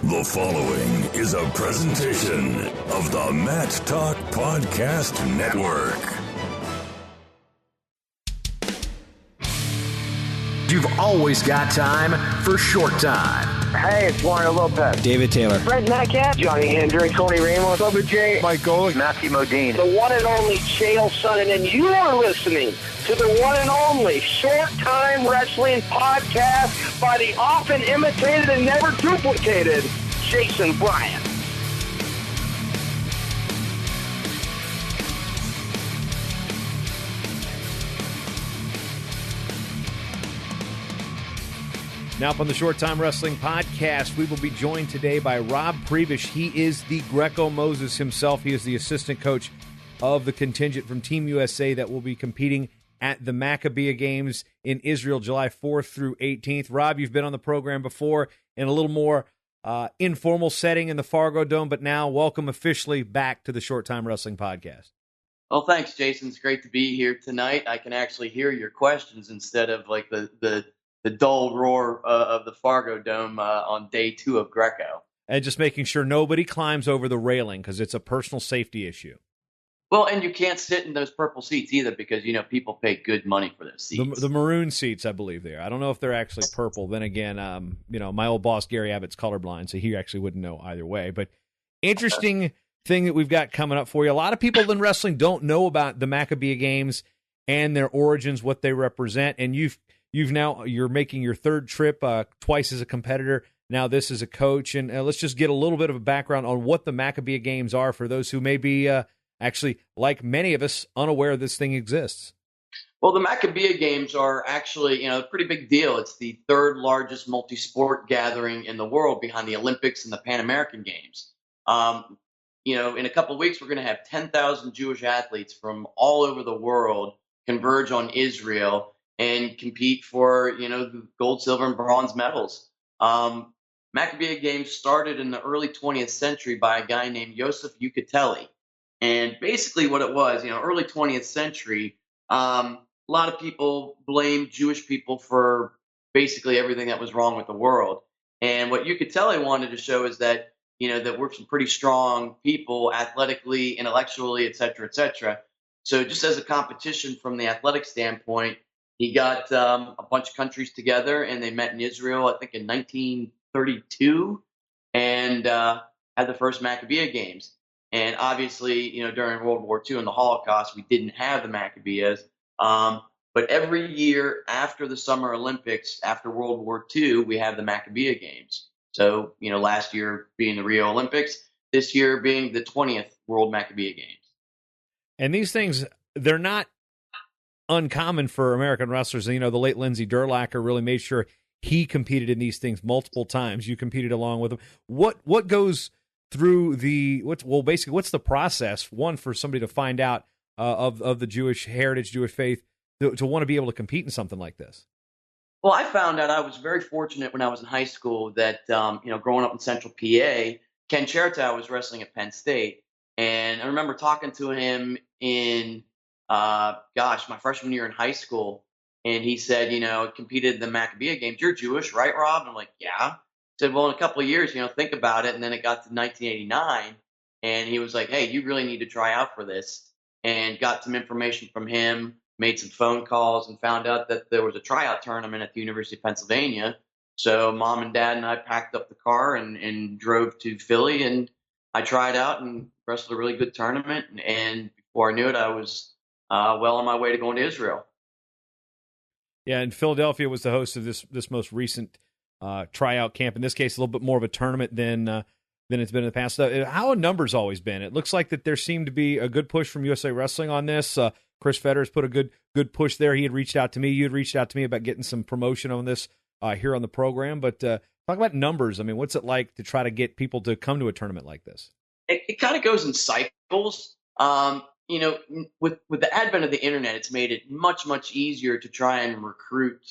The following is a presentation of the Mat Talk Podcast Network. You've always got time for Short Time. Hey, it's Mario Lopez. David Taylor. Brent Metcalf. Johnny Hendricks. Tony Ramos. Bubba J. Mike Golick. Matthew Modine. The one and only Chael Sonnen. And you are listening to the one and only Short Time Wrestling Podcast by the often imitated and never duplicated Jason Bryant. Now up on the Short Time Wrestling Podcast, we will be joined today by Rob Prebish. He is the Greco Moses himself. He is the assistant coach of the contingent from Team USA that will be competing at the Maccabiah Games in Israel, July 4th through 18th. Rob, you've been on the program before in a little more informal setting in the Fargo Dome, but now welcome officially back to the Short Time Wrestling Podcast. Well, thanks, Jason. It's great to be here tonight. I can actually hear your questions instead of like the dull roar of the Fargo Dome on day 2 of Greco. And just making sure nobody climbs over the railing because it's a personal safety issue. Well, and you can't sit in those purple seats either because, you know, people pay good money for those seats. The maroon seats, I believe they are. I don't know if they're actually purple. Then again, my old boss, Gary Abbott's colorblind, so he actually wouldn't know either way. But interesting thing that we've got coming up for you. A lot of people in wrestling don't know about the Maccabiah Games and their origins, what they represent. And you're making your third trip, twice as a competitor, now this as a coach. And let's just get a little bit of a background on what the Maccabiah Games are for those who may be actually, like many of us, unaware this thing exists. Well, the Maccabiah Games are actually, a pretty big deal. It's the third largest multi-sport gathering in the world behind the Olympics and the Pan American Games. In a couple of weeks, we're going to have 10,000 Jewish athletes from all over the world converge on Israel and compete for, the gold, silver, and bronze medals. Maccabiah Games started in the early 20th century by a guy named Yosef Yucatelli. And basically what it was, early 20th century, a lot of people blamed Jewish people for basically everything that was wrong with the world. And what Yucatelli wanted to show is that, that we're some pretty strong people athletically, intellectually, et cetera, et cetera. So just as a competition from the athletic standpoint, he got a bunch of countries together, and they met in Israel, I think in 1932, and had the first Maccabiah Games. And obviously, during World War II and the Holocaust, we didn't have the Maccabiahs. But every year after the Summer Olympics, after World War II, we have the Maccabiah Games. So, last year being the Rio Olympics, this year being the 20th World Maccabiah Games. And these things, they're not uncommon for American wrestlers. The late Lindsey Durlacher really made sure he competed in these things multiple times. You competed along with him. What goes through what's the process, one, for somebody to find out of the Jewish heritage, Jewish faith, to want to be able to compete in something like this? Well, I found out I was very fortunate when I was in high school that, growing up in central PA, Ken Chertow was wrestling at Penn State. And I remember talking to him in, my freshman year in high school. And he said, competed in the Maccabiah Games. You're Jewish, right, Rob? And I'm like, yeah. Said, well, in a couple of years, think about it. And then it got to 1989, and he was like, hey, you really need to try out for this. And got some information from him, made some phone calls, and found out that there was a tryout tournament at the University of Pennsylvania. So Mom and Dad and I packed up the car and drove to Philly, and I tried out and wrestled a really good tournament. And before I knew it, I was well on my way to going to Israel. Yeah, and Philadelphia was the host of this most recent tryout camp. In this case, a little bit more of a tournament than it's been in the past. How have numbers always been? It looks like that there seemed to be a good push from USA Wrestling on this. Chris Fetter has put a good push there. He had reached out to me. You had reached out to me about getting some promotion on this here on the program. But talk about numbers. I mean, what's it like to try to get people to come to a tournament like this? It kind of goes in cycles. With the advent of the internet, it's made it much, much easier to try and recruit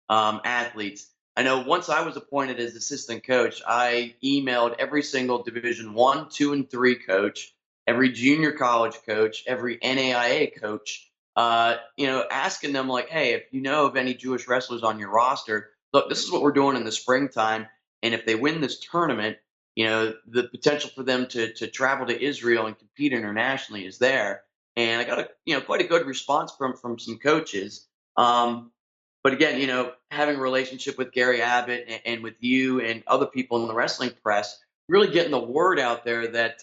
athletes. I know once I was appointed as assistant coach, I emailed every single Division 1, 2, and 3 coach, every junior college coach, every NAIA coach, asking them like, hey, if you know of any Jewish wrestlers on your roster, look, this is what we're doing in the springtime. And if they win this tournament, the potential for them to travel to Israel and compete internationally is there. And I got quite a good response from some coaches. But again, having a relationship with Gary Abbott and with you and other people in the wrestling press, really getting the word out there that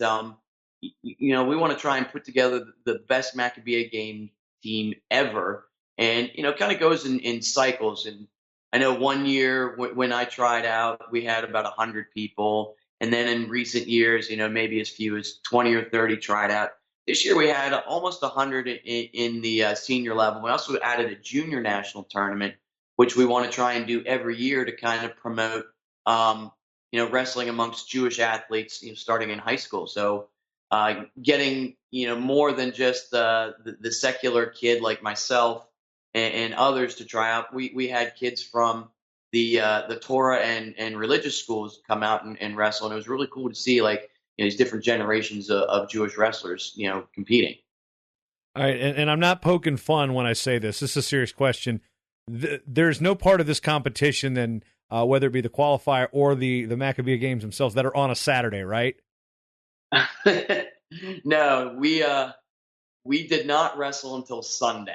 we want to try and put together the best Maccabiah game team ever, and kind of goes in cycles. And I know one year when I tried out, we had about 100 people, and then in recent years, maybe as few as 20 or 30 tried out. This year we had almost 100 in the senior level. We also added a junior national tournament, which we want to try and do every year to kind of promote, wrestling amongst Jewish athletes, starting in high school. So getting, more than just the secular kid like myself and others to try out. We had kids from the Torah and religious schools come out and wrestle, and it was really cool to see these different generations of Jewish wrestlers, competing. All right, and I'm not poking fun when I say this. This is a serious question. There's no part of this competition, then, whether it be the qualifier or the Maccabiah games themselves, that are on a Saturday, right? No, we did not wrestle until Sunday.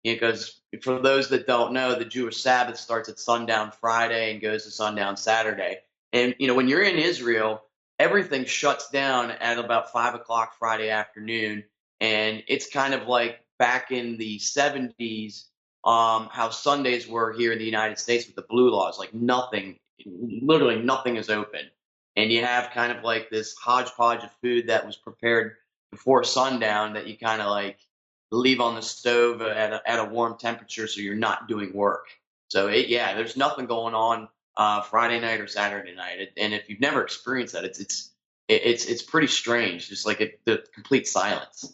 Because for those that don't know, the Jewish Sabbath starts at sundown Friday and goes to sundown Saturday. And when you're in Israel, everything shuts down at about 5 o'clock Friday afternoon, and it's kind of like back in the 70s, how Sundays were here in the United States with the blue laws. Like literally nothing is open. And you have kind of like this hodgepodge of food that was prepared before sundown that you kind of leave on the stove at a warm temperature, so you're not doing work. So there's nothing going on Friday night or Saturday night. And if you've never experienced that, it's pretty strange, just the complete silence.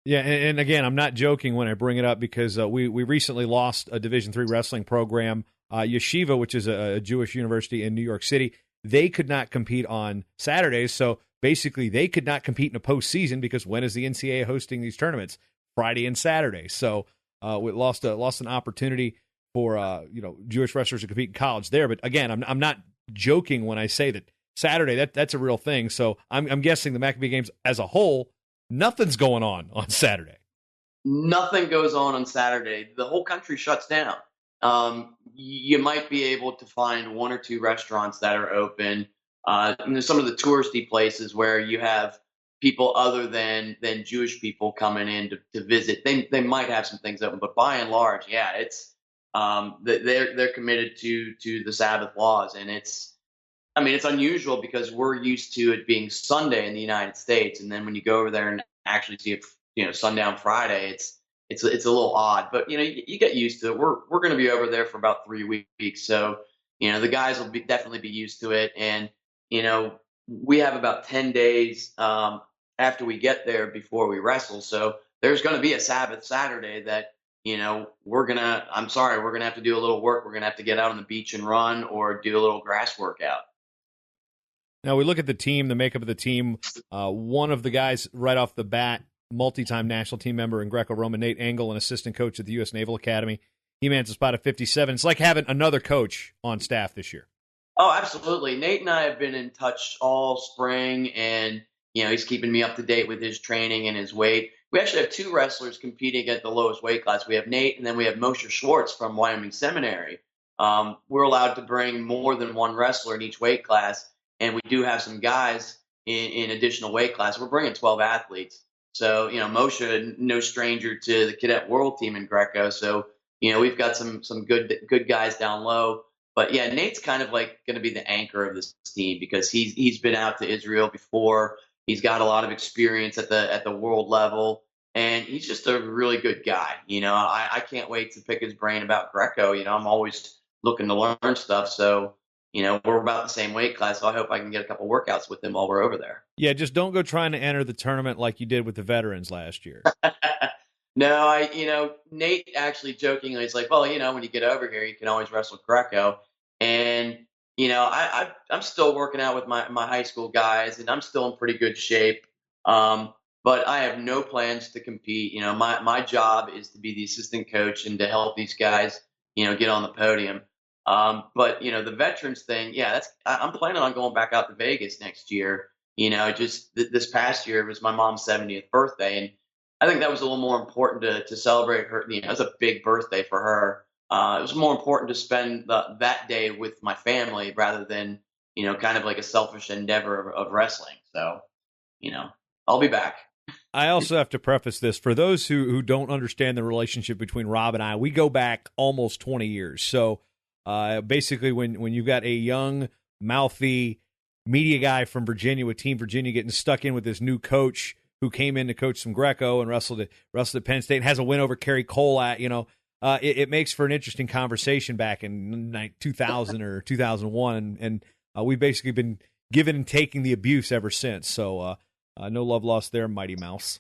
Yeah, and again, I'm not joking when I bring it up, because we recently lost a Division III wrestling program, Yeshiva, which is a Jewish university in New York City. They could not compete on Saturdays, so basically they could not compete in a postseason, because when is the NCAA hosting these tournaments? Friday and Saturday. So we lost an opportunity for Jewish wrestlers to compete in college there. But again, I'm not joking when I say that Saturday that's a real thing. So I'm guessing the Maccabiah games as a whole, nothing's going on Saturday. Nothing goes on Saturday. The whole country shuts down. You might be able to find one or two restaurants that are open. And there's some of the touristy places where you have people other than Jewish people coming in to visit. They might have some things open, but by and large, it's they're committed to the Sabbath laws, and it's unusual because we're used to it being Sunday in the United States, and then when you go over there and actually see it, sundown Friday, it's a little odd, but you get used to it. We're going to be over there for about 3 weeks, so the guys will definitely be used to it, and we have about 10 days after we get there before we wrestle. So there's going to be a Sabbath Saturday that, we're going to have to do a little work. We're going to have to get out on the beach and run or do a little grass workout. Now we look at the team, the makeup of the team. One of the guys right off the bat, multi-time national team member in Greco-Roman, Nate Engel, an assistant coach at the U.S. Naval Academy. He mans a spot at 57. It's like having another coach on staff this year. Oh, absolutely. Nate and I have been in touch all spring, and he's keeping me up to date with his training and his weight. We actually have two wrestlers competing at the lowest weight class. We have Nate, and then we have Moshe Schwartz from Wyoming Seminary. We're allowed to bring more than one wrestler in each weight class, and we do have some guys in additional weight class. We're bringing 12 athletes. So, Moshe, no stranger to the cadet world team in Greco. So, we've got some good guys down low. But yeah, Nate's kind of going to be the anchor of this team because he's been out to Israel before. He's got a lot of experience at the world level, and he's just a really good guy. I can't wait to pick his brain about Greco. I'm always looking to learn stuff. So, we're about the same weight class, so I hope I can get a couple workouts with him while we're over there. Yeah, just don't go trying to enter the tournament like you did with the veterans last year. No, Nate actually jokingly is like, well, when you get over here, you can always wrestle Greco. And, I'm still working out with my high school guys, and I'm still in pretty good shape. But I have no plans to compete. My job is to be the assistant coach and to help these guys, get on the podium. But the veterans thing, yeah, I'm planning on going back out to Vegas next year. Just this past year was my mom's 70th birthday, and I think that was a little more important to celebrate her. It was a big birthday for her. It was more important to spend that day with my family rather than kind of like a selfish endeavor of wrestling. So you know, I'll be back. I also have to preface this for those who don't understand the relationship between Rob and I. We go back almost 20 years. So basically, when you've got a young, mouthy media guy from Virginia with Team Virginia getting stuck in with this new coach who came in to coach some Greco and wrestled at Penn State and has a win over Kerry Cole it makes for an interesting conversation back in 2000 or 2001, and we've basically been giving and taking the abuse ever since. So no love lost there, Mighty Mouse.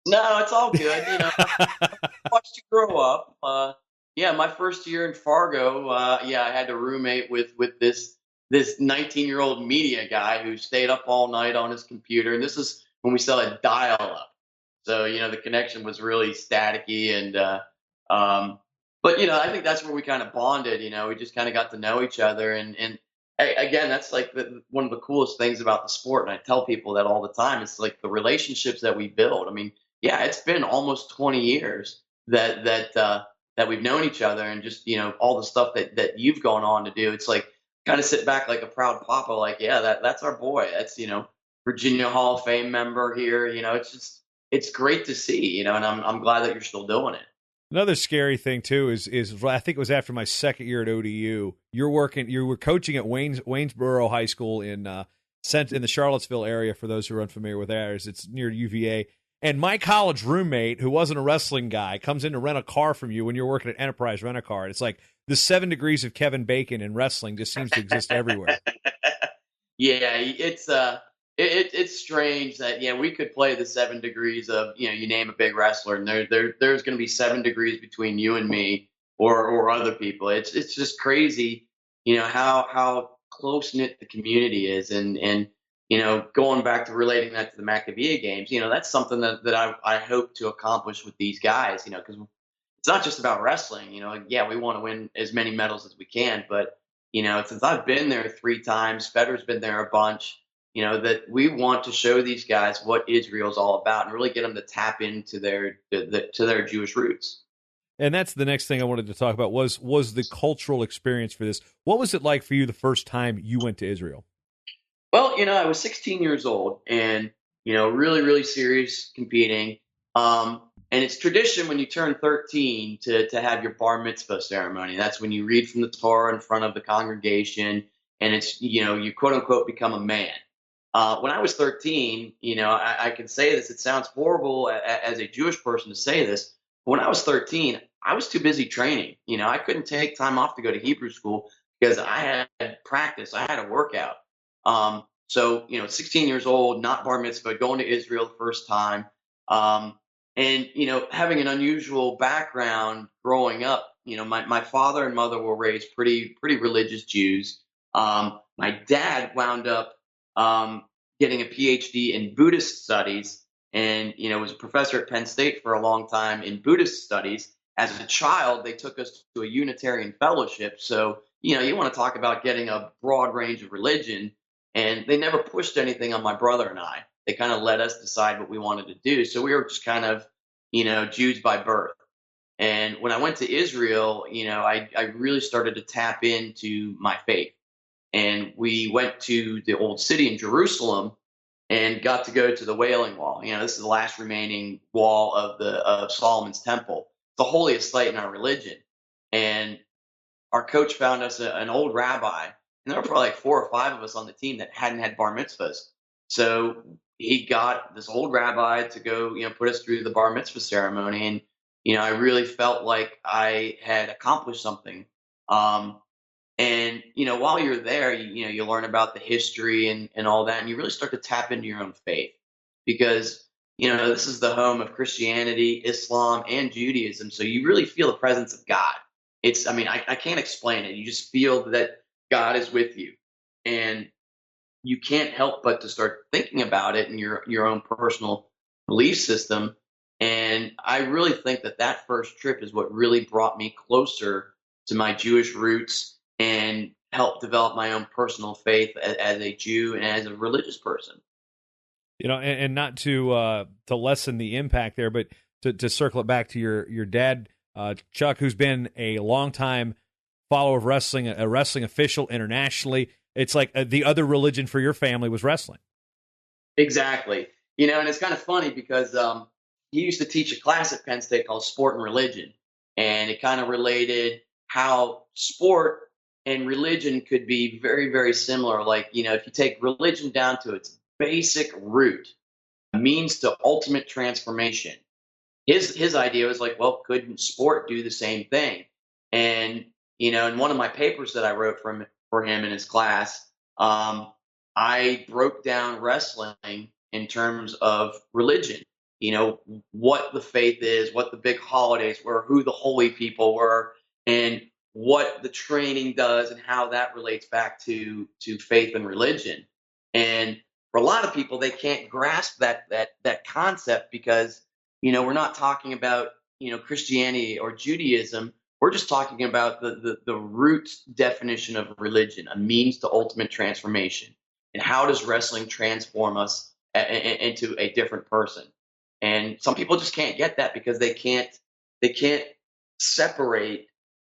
No, it's all good. I watched you grow up. Yeah, my first year in Fargo, I had to roommate with this 19-year-old media guy who stayed up all night on his computer, and this is when we still had dial-up. So the connection was really staticky, and but I think that's where we kind of bonded. We just kind of got to know each other, and again, that's like one of the coolest things about the sport, and I tell people that all the time. It's like the relationships that we build. I mean, yeah, it's been almost 20 years that we've known each other, and just all the stuff that you've gone on to do. It's like kind of sit back like a proud papa, like, yeah, that's our boy. That's Virginia Hall of Fame member here. It's great to see. And I'm glad that you're still doing it. Another scary thing too is I think it was after my second year at ODU. You were coaching at Waynesboro High School in the Charlottesville area. For those who are unfamiliar with ours, it's near UVA. And my college roommate, who wasn't a wrestling guy, comes in to rent a car from you when you're working at Enterprise Rent-A-Car. It's like the 7 degrees of Kevin Bacon in wrestling just seems to exist everywhere. Yeah, it's strange that we could play the 7 degrees of you name a big wrestler, and there's going to be 7 degrees between you and me or other people. It's just crazy, how close knit the community is, and going back to relating that to the Maccabiah games, that's something that I hope to accomplish with these guys, because it's not just about wrestling. Yeah, we want to win as many medals as we can, but since I've been there 3 times, Federer's been there a bunch. That we want to show these guys what Israel's all about and really get them to tap into their Jewish roots. And that's the next thing I wanted to talk about was the cultural experience for this. What was it like for you the first time you went to Israel? Well, I was 16 years old and, really, really serious competing. And it's tradition when you turn 13 to have your bar mitzvah ceremony. That's when you read from the Torah in front of the congregation, and it's, you quote unquote become a man. When I was 13, I can say this, it sounds horrible as a Jewish person to say this, but when I was 13, I was too busy training. I couldn't take time off to go to Hebrew school because I had practice, I had a workout. So 16 years old, not bar mitzvah, going to Israel the first time. And having an unusual background growing up, my father and mother were raised pretty religious Jews. My dad wound up getting a PhD in Buddhist studies, and was a professor at Penn State for a long time in Buddhist studies. As a child, they took us to a Unitarian fellowship. So you want to talk about getting a broad range of religion, and they never pushed anything on my brother and I. They kind of let us decide what we wanted to do. So we were just kind of Jews by birth. And when I went to Israel, I really started to tap into my faith. And we went to the old city in Jerusalem and got to go to the Wailing Wall. This is the last remaining wall of Solomon's temple, the holiest site in our religion. And our coach found us an old rabbi, and there were probably like 4 or 5 of us on the team that hadn't had bar mitzvahs. So he got this old rabbi to go, put us through the bar mitzvah ceremony. And, I really felt like I had accomplished something. And, while you're there, you learn about the history and all that, and you really start to tap into your own faith because, this is the home of Christianity, Islam, and Judaism. So you really feel the presence of God. I can't explain it. You just feel that God is with you, and you can't help but to start thinking about it in your own personal belief system. And I really think that first trip is what really brought me closer to my Jewish roots and help develop my own personal faith as a Jew and as a religious person. And not to lessen the impact there, but to circle it back to your dad, Chuck, who's been a longtime follower of wrestling, a wrestling official internationally. It's like the other religion for your family was wrestling. Exactly. And it's kind of funny because he used to teach a class at Penn State called Sport and Religion, and it kind of related how sport and religion could be very, very similar. Like, if you take religion down to its basic root, means to ultimate transformation. His idea was like, well, couldn't sport do the same thing? And in one of my papers that I wrote for him in his class, I broke down wrestling in terms of religion. What the faith is, what the big holidays were, who the holy people were, and what the training does, and how that relates back to faith and religion. And for a lot of people, they can't grasp that concept because we're not talking about Christianity or Judaism. We're just talking about the root definition of religion, a means to ultimate transformation. And how does wrestling transform us into a different person? And some people just can't get that because they can't separate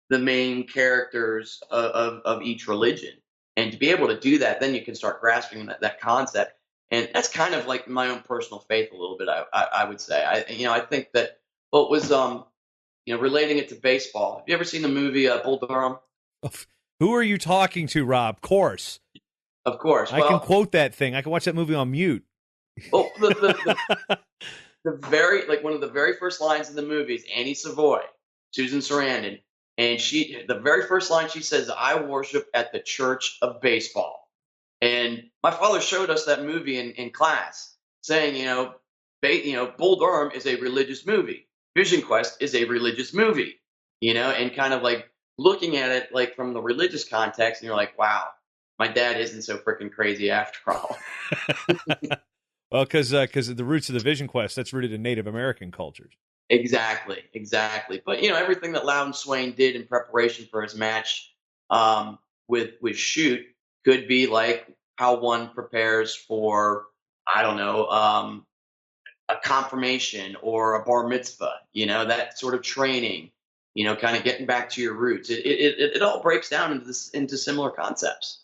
the main characters of each religion. And to be able to do that, then you can start grasping that concept. And that's kind of like my own personal faith a little bit, I would say. I think that what was relating it to baseball. Have you ever seen the movie Bull Durham? Who are you talking to, Rob? Of course. Of course. I can quote that thing. I can watch that movie on mute. Well, the one of the very first lines in the movie is Annie Savoy, Susan Sarandon, and the very first line she says, "I worship at the church of baseball." And my father showed us that movie in class, saying, Bull Durham is a religious movie. Vision Quest is a religious movie, and kind of like looking at it like from the religious context, and you're like, wow, my dad isn't so freaking crazy after all. Well, because the roots of the Vision Quest, that's rooted in Native American cultures. Exactly. But everything that Loudon Swain did in preparation for his match with Shoot could be like how one prepares for, I don't know, a confirmation or a bar mitzvah. That sort of training. Kind of getting back to your roots. It all breaks down into similar concepts.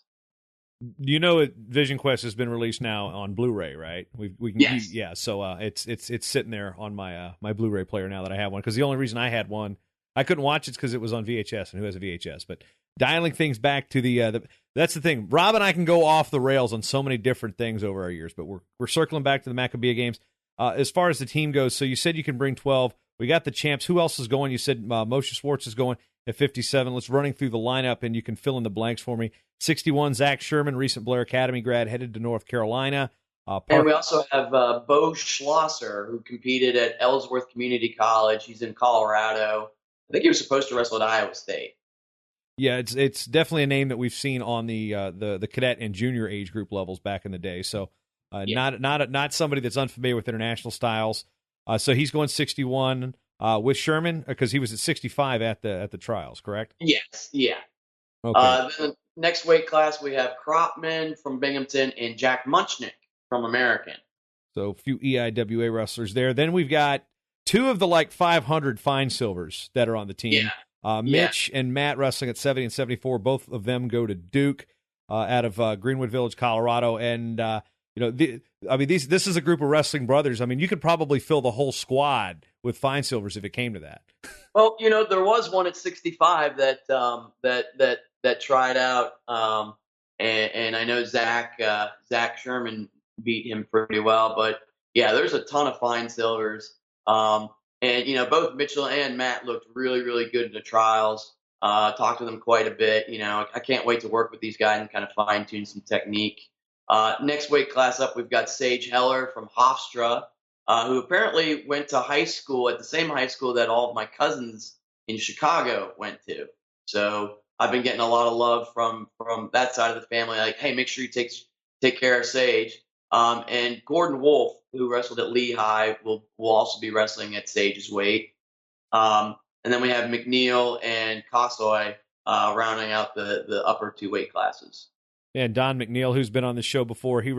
Vision Quest has been released now on Blu-ray, right? We can Yes. Yeah. So it's sitting there on my my Blu-ray player now that I have one, because the only reason I had one, I couldn't watch it because it was on VHS, and who has a VHS? But dialing things back to the that's the thing. Rob and I can go off the rails on so many different things over our years, but we're circling back to the Maccabiah games. As far as the team goes, so you said you can bring 12. We got the champs. Who else is going? You said Moshe Schwartz is going at 57. Let's running through the lineup, and you can fill in the blanks for me. 61, Zach Sherman, recent Blair Academy grad, headed to North Carolina. And we also have Bo Schlosser, who competed at Ellsworth Community College. He's in Colorado. I think he was supposed to wrestle at Iowa State. Yeah, it's definitely a name that we've seen on the cadet and junior age group levels back in the day. So not somebody that's unfamiliar with international styles. So he's going 61 with Sherman, because he was at 65 at the trials, correct? Yes, yeah. Okay. Then the next weight class, we have Cropman from Binghamton and Jack Munchnick from American. So a few EIWA wrestlers there. Then we've got two of the 500 fine silvers that are on the team. Yeah. Mitch and Matt wrestling at 70 and 74. Both of them go to Duke out of Greenwood Village, Colorado. And, this is a group of wrestling brothers. I mean, you could probably fill the whole squad with fine silvers if it came to that. Well, there was one at 65 that tried out, and I know Zach Sherman beat him pretty well. But yeah, there's a ton of fine silvers. And both Mitchell and Matt looked really, really good in the trials. Talked to them quite a bit. I can't wait to work with these guys and kind of fine tune some technique. Next weight class up, we've got Sage Heller from Hofstra, who apparently went to high school at the same high school that all of my cousins in Chicago went to. So I've been getting a lot of love from that side of the family. Like, hey, make sure you take care of Sage. And Gordon Wolf, who wrestled at Lehigh, will also be wrestling at Sage's weight. And then we have McNeil and Kosoy rounding out the upper two weight classes. And Don McNeil, who's been on the show before, he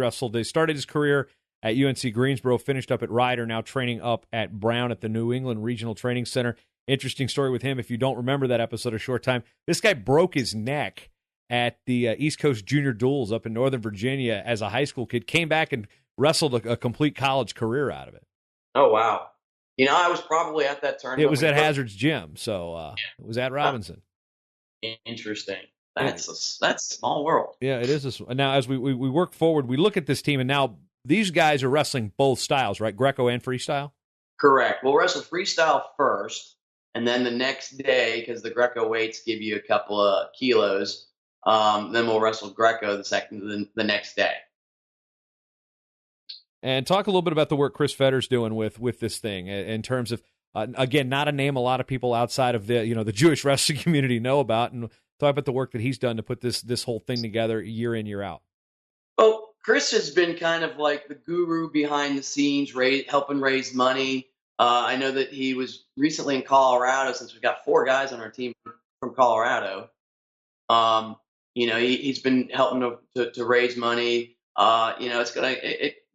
started his career at UNC Greensboro, finished up at Rider, now training up at Brown at the New England Regional Training Center. Interesting story with him. If you don't remember that episode a short time, this guy broke his neck at the East Coast Junior Duels up in Northern Virginia as a high school kid, came back and wrestled a complete college career out of it. Oh, wow. I was probably at that tournament. It was at Hazard's Gym, so it was at Robinson. Interesting. That's a small world. Yeah, it is. Now, as we work forward, we look at this team, and now these guys are wrestling both styles, right? Greco and freestyle? Correct. We'll wrestle freestyle first, and then the next day, because the Greco weights give you a couple of kilos, then we'll wrestle Greco the next day. And talk a little bit about the work Chris Fetter's doing with this thing in terms of, again, not a name a lot of people outside of the Jewish wrestling community know about, and talk about the work that he's done to put this whole thing together year in, year out. Well, Chris has been kind of like the guru behind the scenes, helping raise money. I know that he was recently in Colorado, since we've got 4 guys on our team from Colorado. He's been helping to raise money.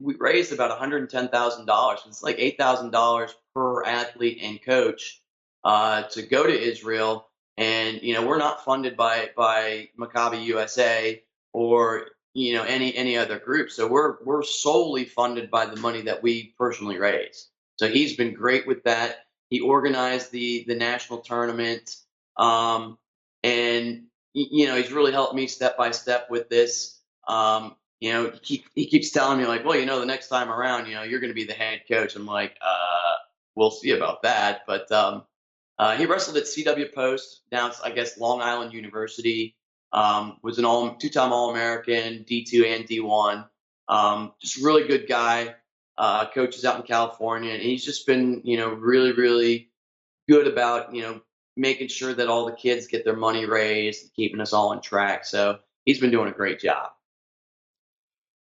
We raised about $110,000. It's like $8,000 per athlete and coach to go to Israel. And, we're not funded by Maccabiah USA or, any other group. So we're solely funded by the money that we personally raise. So he's been great with that. He organized the national tournament. And, he's really helped me step by step with this. He keeps telling me like, well, the next time around, you're going to be the head coach. I'm like, we'll see about that. But he wrestled at CW Post, now it's, I guess, Long Island University. Was an two-time All-American, D2 and D1. Just a really good guy. Coaches out in California, and he's just been, really, really good about, making sure that all the kids get their money raised, keeping us all on track. So he's been doing a great job.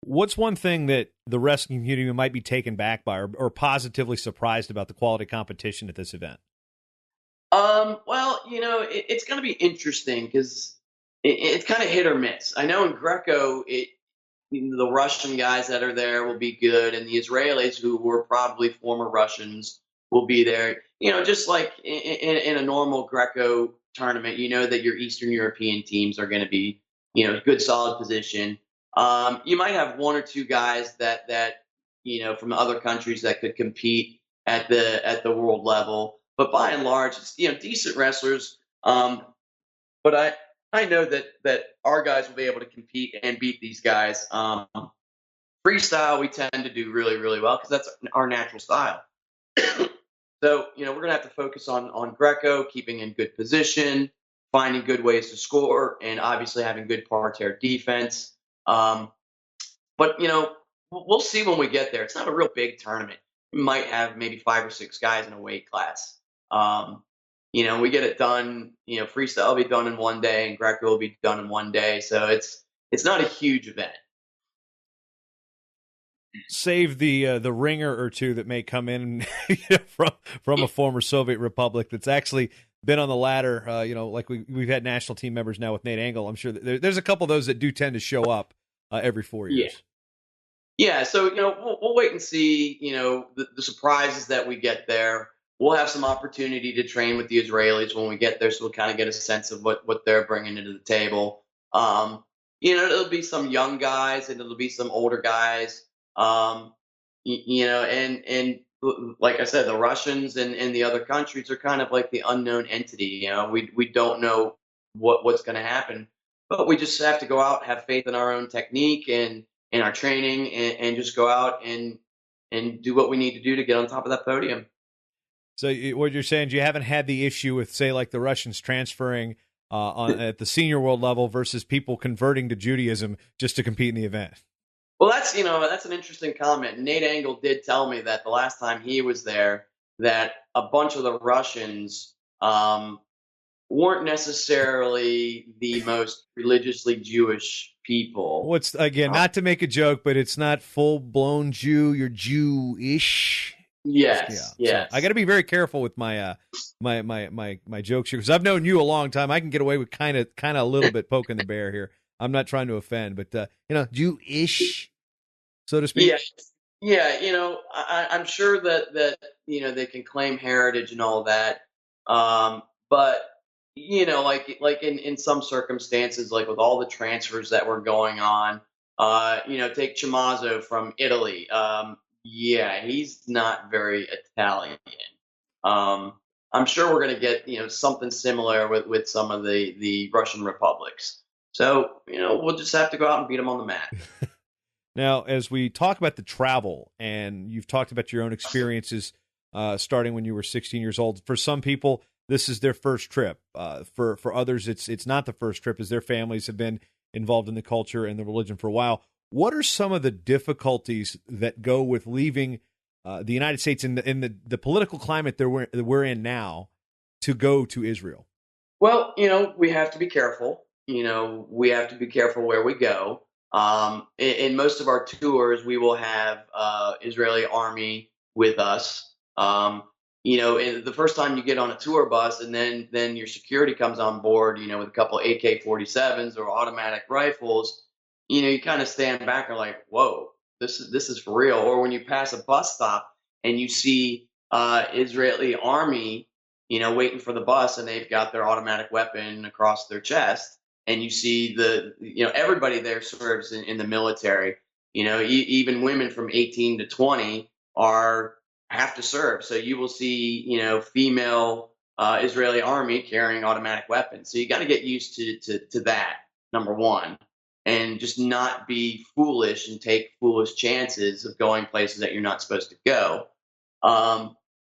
What's one thing that the wrestling community might be taken back by or positively surprised about the quality competition at this event? Well, it's going to be interesting because it's kind of hit or miss. I know in Greco, the Russian guys that are there will be good, and the Israelis, who were probably former Russians, will be there. Just like in a normal Greco tournament, that your Eastern European teams are going to be, good, solid position. You might have 1 or 2 guys that from other countries that could compete at the world level, but by and large, it's decent wrestlers. But I know that our guys will be able to compete and beat these guys. Freestyle, we tend to do really, really well because that's our natural style. So, we're going to have to focus on Greco, keeping in good position, finding good ways to score, and obviously having good parterre defense. But, we'll see when we get there. It's not a real big tournament. We might have maybe 5 or 6 guys in a weight class. We get it done, freestyle will be done in one day and Greco will be done in one day. So it's not a huge event. Save the ringer or two that may come in from a former Soviet republic that's actually been on the ladder. Like we've had national team members now with Nate Angle. I'm sure that there's a couple of those that do tend to show up every 4 years. Yeah. So, we'll wait and see, the surprises that we get there. We'll have some opportunity to train with the Israelis when we get there, so we'll kind of get a sense of what they're bringing into the table. It'll be some young guys and it'll be some older guys. And like I said, the Russians and the other countries are kind of like the unknown entity. We don't know what's going to happen, but we just have to go out, have faith in our own technique and in our training, and just go out and do what we need to do to get on top of that podium. So what you're saying is you haven't had the issue with, say, like the Russians transferring at the senior world level versus people converting to Judaism just to compete in the event. Well, that's an interesting comment. Nate Angle did tell me that the last time he was there, that a bunch of the Russians weren't necessarily the most religiously Jewish people. What's again, not to make a joke, but it's not full blown Jew. You're Jewish. Yes, So I got to be very careful with my my jokes here, because I've known you a long time. I can get away with kind of a little bit poking the bear here. I'm not trying to offend, but Jewish, so to speak. Yeah, yeah. I'm sure that they can claim heritage and all that, but like in some circumstances, like with all the transfers that were going on, take Chimazzo from Italy. Yeah, he's not very Italian. Um, I'm sure we're going to get something similar with some of the Russian republics. So we'll just have to go out and beat them on the mat. Now, as we talk about the travel, and you've talked about your own experiences starting when you were 16 years old. For some people, this is their first trip. For others, it's not the first trip, as their families have been involved in the culture and the religion for a while. What are some of the difficulties that go with leaving the United States in the political climate that we're in now to go to Israel? Well, we have to be careful. We have to be careful where we go. In most of our tours, we will have Israeli army with us. And the first time you get on a tour bus, and then your security comes on board, with a couple AK-47s or automatic rifles, you kind of stand back and are like, whoa, this is for real. Or when you pass a bus stop and you see Israeli army, waiting for the bus, and they've got their automatic weapon across their chest, and you see everybody there serves in the military. Even women from 18 to 20 have to serve. So you will see, female Israeli army carrying automatic weapons. So you got to get used to that, number one, and just not be foolish and take foolish chances of going places that you're not supposed to go.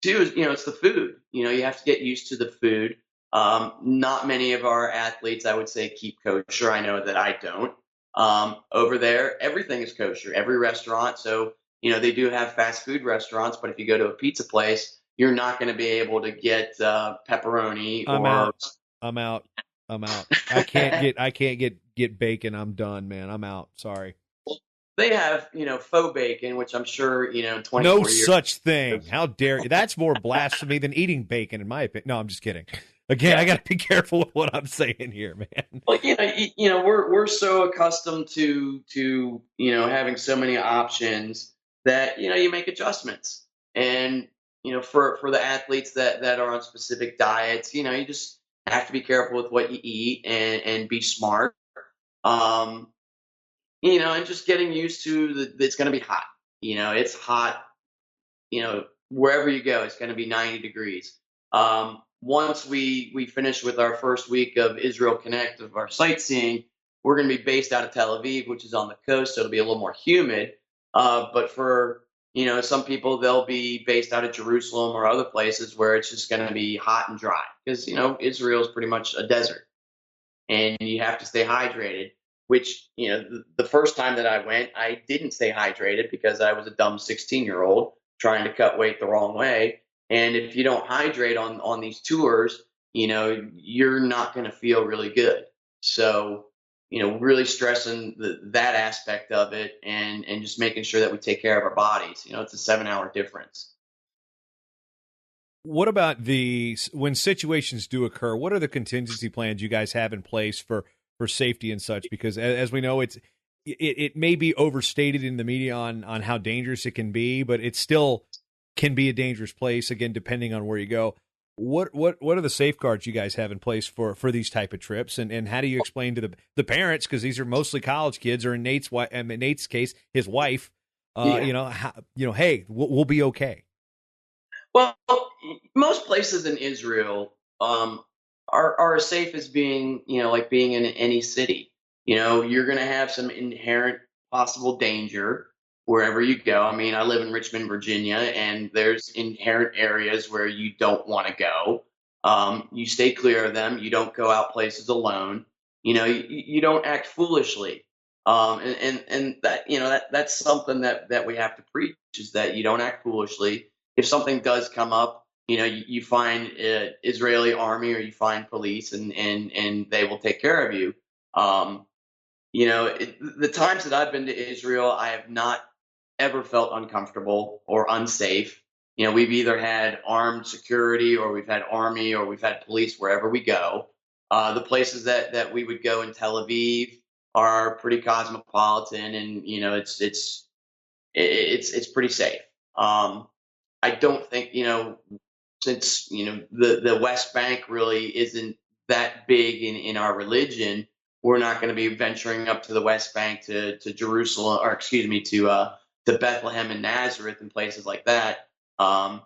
Two is, it's the food. You have to get used to the food. Not many of our athletes, I would say, keep kosher. I know that I don't. Over there, everything is kosher, every restaurant. So, they do have fast food restaurants, but if you go to a pizza place, you're not going to be able to get pepperoni. I'm out. I can't get bacon. I'm done, man. I'm out. Sorry. They have, faux bacon, which I'm sure, in 24 no years. such thing. How dare you? That's more blasphemy than eating bacon, in my opinion. No, I'm just kidding. Again, I got to be careful with what I'm saying here, man. Well, we're so accustomed to having so many options that you make adjustments, and for the athletes that are on specific diets, you just have to be careful with what you eat and be smart. And just getting used to it's going to be hot. It's hot. Wherever you go, it's going to be 90 degrees. Once we finish with our first week of Israel Connect, of our sightseeing, we're going to be based out of Tel Aviv, which is on the coast, so it'll be a little more humid. But for some people, they'll be based out of Jerusalem or other places where it's just going to be hot and dry, because Israel is pretty much a desert, and you have to stay hydrated. Which the first time that I went, I didn't stay hydrated because I was a dumb 16-year-old trying to cut weight the wrong way. And if you don't hydrate on these tours, you're not going to feel really good. So, really stressing that aspect of it, and just making sure that we take care of our bodies. It's a 7-hour difference. What about when situations do occur? What are the contingency plans you guys have in place for safety and such? Because as we know, it may be overstated in the media on how dangerous it can be, but it still can be a dangerous place, again, depending on where you go. What are the safeguards you guys have in place for these type of trips, and how do you explain to the parents, because these are mostly college kids, or in Nate's case, his wife, hey, we'll be okay. Well, most places in Israel are as safe as being, like being in any city. You're going to have some inherent possible danger wherever you go. I mean, I live in Richmond, Virginia, and there's inherent areas where you don't want to go. You stay clear of them. You don't go out places alone. You don't act foolishly. And that, that's something that we have to preach, is that you don't act foolishly. If something does come up, you find Israeli army, or you find police, and they will take care of you. The times that I've been to Israel, I have not ever felt uncomfortable or unsafe. we've either had armed security or we've had army or we've had police wherever we go. The places that we would go in Tel Aviv are pretty cosmopolitan, and it's pretty safe. I don't think since the West Bank really isn't that big in our religion, we're not going to be venturing up to the West Bank to Jerusalem, or excuse me, to Bethlehem and Nazareth and places like that. So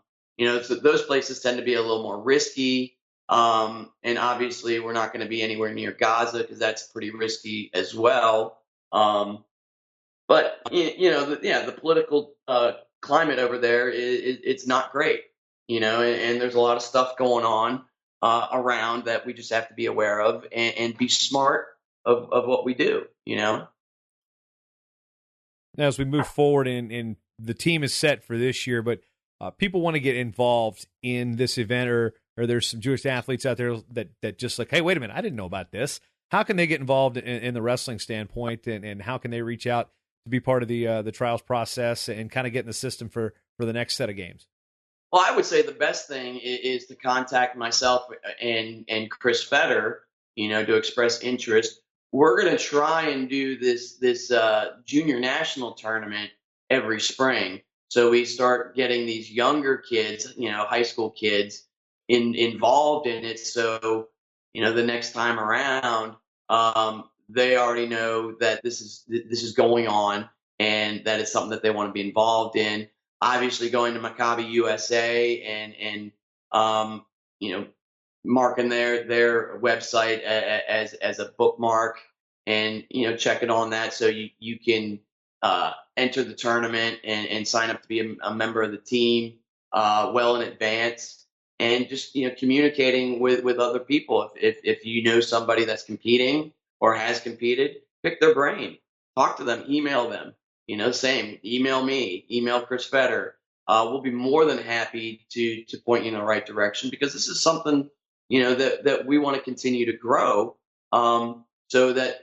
those places tend to be a little more risky. And obviously we're not going to be anywhere near Gaza because that's pretty risky as well. But the political climate over there it's not great, and there's a lot of stuff going on around that we just have to be aware of and be smart of what we do. Now, as we move forward, and the team is set for this year, but people want to get involved in this event, or there's some Jewish athletes out there that just like, hey, wait a minute, I didn't know about this. How can they get involved in the wrestling standpoint, and how can they reach out to be part of the trials process and kind of get in the system for the next set of games? Well, I would say the best thing is to contact myself and Chris Fetter, to express interest. We're going to try and do this junior national tournament every spring. So we start getting these younger kids, high school kids, involved in it. So, the next time around, they already know that this is going on and that it's something that they want to be involved in. Obviously, going to Maccabiah USA and marking their website as a bookmark and checking on that so you can enter the tournament and sign up to be a member of the team well in advance, and just communicating with other people. If you know somebody that's competing or has competed, pick their brain, talk to them, email them. Same, email me, email Chris Fetter. We'll be more than happy to point you in the right direction, because this is something that we want to continue to grow, so that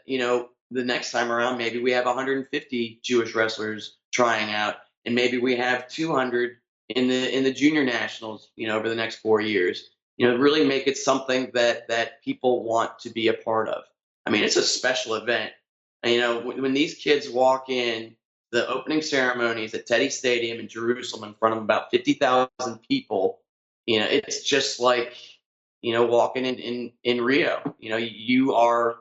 the next time around maybe we have 150 Jewish wrestlers trying out, and maybe we have 200 in the junior nationals over the next 4 years. Really make it something that people want to be a part of. I mean, it's a special event. When these kids walk in, the opening ceremonies at Teddy Stadium in Jerusalem in front of about 50,000 people, it's just like, walking in Rio. You are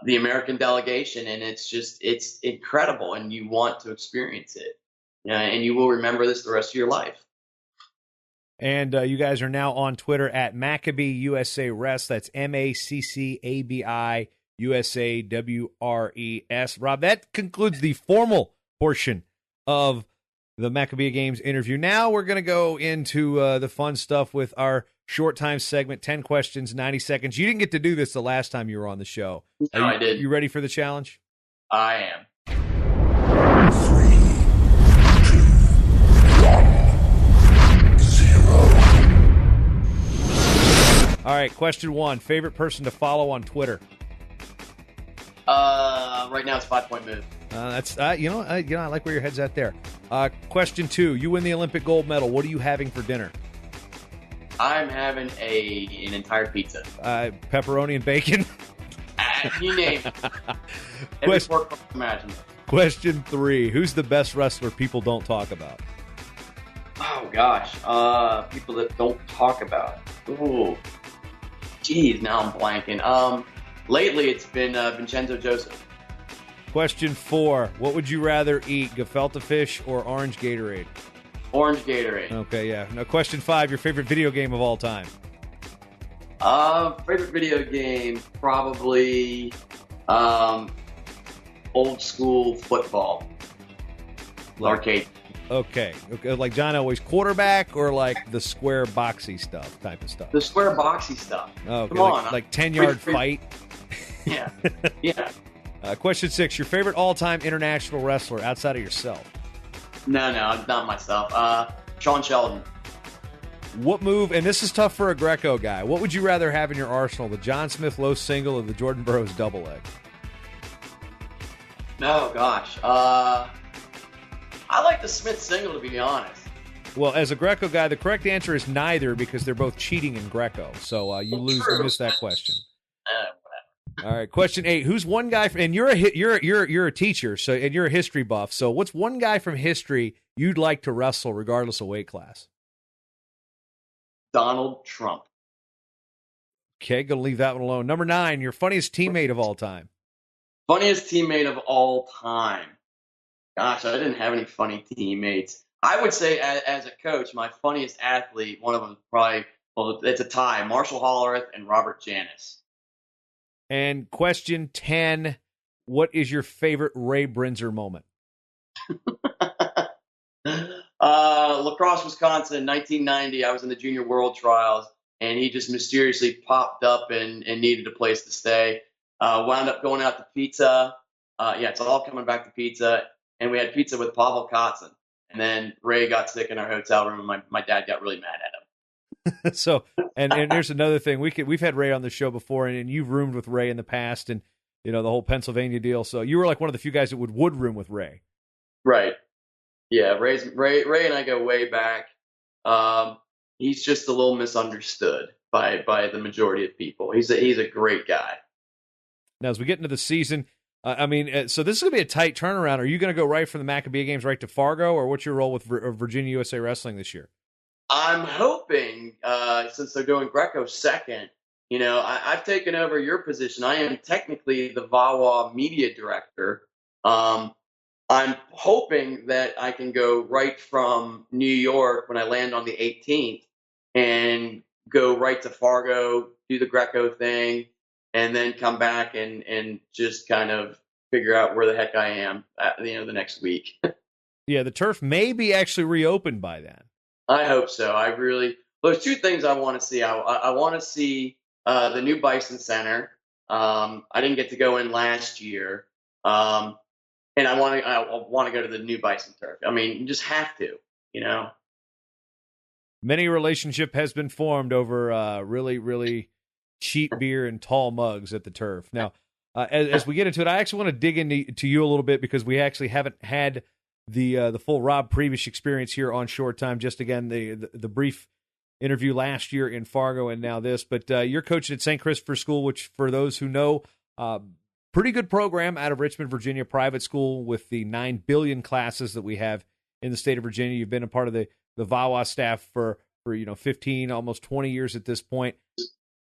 the American delegation, and it's incredible, and you want to experience it. And you will remember this the rest of your life. And you guys are now on Twitter at Maccabiah USA Rest. That's MACCABI USAWRES. Rob, that concludes the formal portion of the Maccabiah Games interview. Now we're going to go into the fun stuff with our short time segment, 10 questions, 90 seconds. You didn't get to do this the last time you were on the show. No, I did. You ready for the challenge? I am. 3, 2, 1, 0. All right, question 1. Favorite person to follow on Twitter? Right now it's 5 Point Move. That's I like where your head's at there. Question 2. You win the Olympic gold medal. What are you having for dinner? I'm having an entire pizza. Pepperoni and bacon. You name it. Every pork imaginable. Question 3. Who's the best wrestler people don't talk about? Oh gosh, people that don't talk about. Ooh, geez, now I'm blanking. Lately it's been Vincenzo Joseph. Question 4. What would you rather eat, gefilte fish or orange Gatorade? Orange Gatorade. Okay, yeah. Now, question 5. Your favorite video game of all time? Favorite video game, probably old school football. Arcade. Okay. Like John Elway's quarterback, or like the square boxy stuff type of stuff? The square boxy stuff. Okay. Come on. Like 10-yard fight? Yeah. Yeah. Question 6. Your favorite all-time international wrestler outside of yourself? No, not myself. Sean Sheldon. What move, and this is tough for a Greco guy, what would you rather have in your arsenal, the John Smith low single or the Jordan Burroughs double leg? Oh, gosh. I like the Smith single, to be honest. Well, as a Greco guy, the correct answer is neither because they're both cheating in Greco. So you lose. You missed that question. All right, question 8. Who's one guy? And you're a teacher, so and you're a history buff. So what's one guy from history you'd like to wrestle, regardless of weight class? Donald Trump. Okay, gonna leave that one alone. Number 9, your funniest teammate of all time. Funniest teammate of all time. Gosh, I didn't have any funny teammates. I would say, as a coach, my funniest athlete, one of them is probably, well, it's a tie, Marshall Hollerith and Robert Janis. And question 10, what is your favorite Ray Brinzer moment? La Crosse, Wisconsin, 1990. I was in the Junior World Trials, and he just mysteriously popped up and needed a place to stay. Wound up going out to pizza. It's all coming back to pizza. And we had pizza with Pavel Katzen. And then Ray got sick in our hotel room, and my dad got really mad at him. So, and there's another thing. We've had Ray on the show before, and you've roomed with Ray in the past, and the whole Pennsylvania deal. So you were like one of the few guys that would room with Ray. Right. Yeah, Ray and I go way back. He's just a little misunderstood by the majority of people. He's a great guy. Now, as we get into the season, so this is going to be a tight turnaround. Are you going to go right from the Maccabiah games right to Fargo, or what's your role with Virginia USA Wrestling this year? I'm hoping, since they're doing Greco second, I've taken over your position. I am technically the VAWA media director. I'm hoping that I can go right from New York when I land on the 18th and go right to Fargo, do the Greco thing, and then come back and just kind of figure out where the heck I am the next week. Yeah, the turf may be actually reopened by then. I hope so. There's two things I want to see. I want to see the new Bison Center. I didn't get to go in last year. And I want to go to the new Bison turf. I mean, you just have to, Many relationship has been formed over really, really cheap beer and tall mugs at the turf. Now, as we get into it, I actually want to dig into you a little bit because we actually haven't had the full Rob Prebish experience here on Short Time. Just again, the brief interview last year in Fargo and now this. But you're coaching at St. Christopher School, which for those who know, pretty good program out of Richmond, Virginia, private school with the 9 billion classes that we have in the state of Virginia. You've been a part of the VAWA staff for 15, almost 20 years at this point.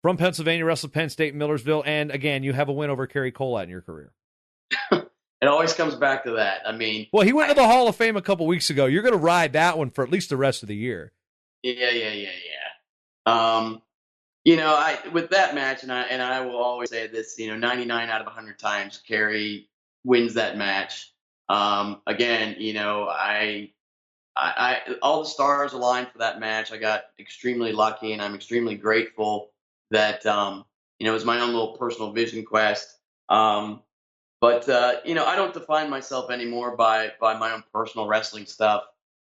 From Pennsylvania, wrestled Penn State, Millersville, and again, you have a win over Kerry Colat in your career. It always comes back to that. I mean, well, he went to the Hall of Fame a couple weeks ago. You're going to ride that one for at least the rest of the year. Yeah. With that match, and I will always say this, 99 out of 100 times, Kerry wins that match. Again, I all the stars aligned for that match. I got extremely lucky, and I'm extremely grateful that it was my own little personal vision quest. But I don't define myself anymore by my own personal wrestling stuff.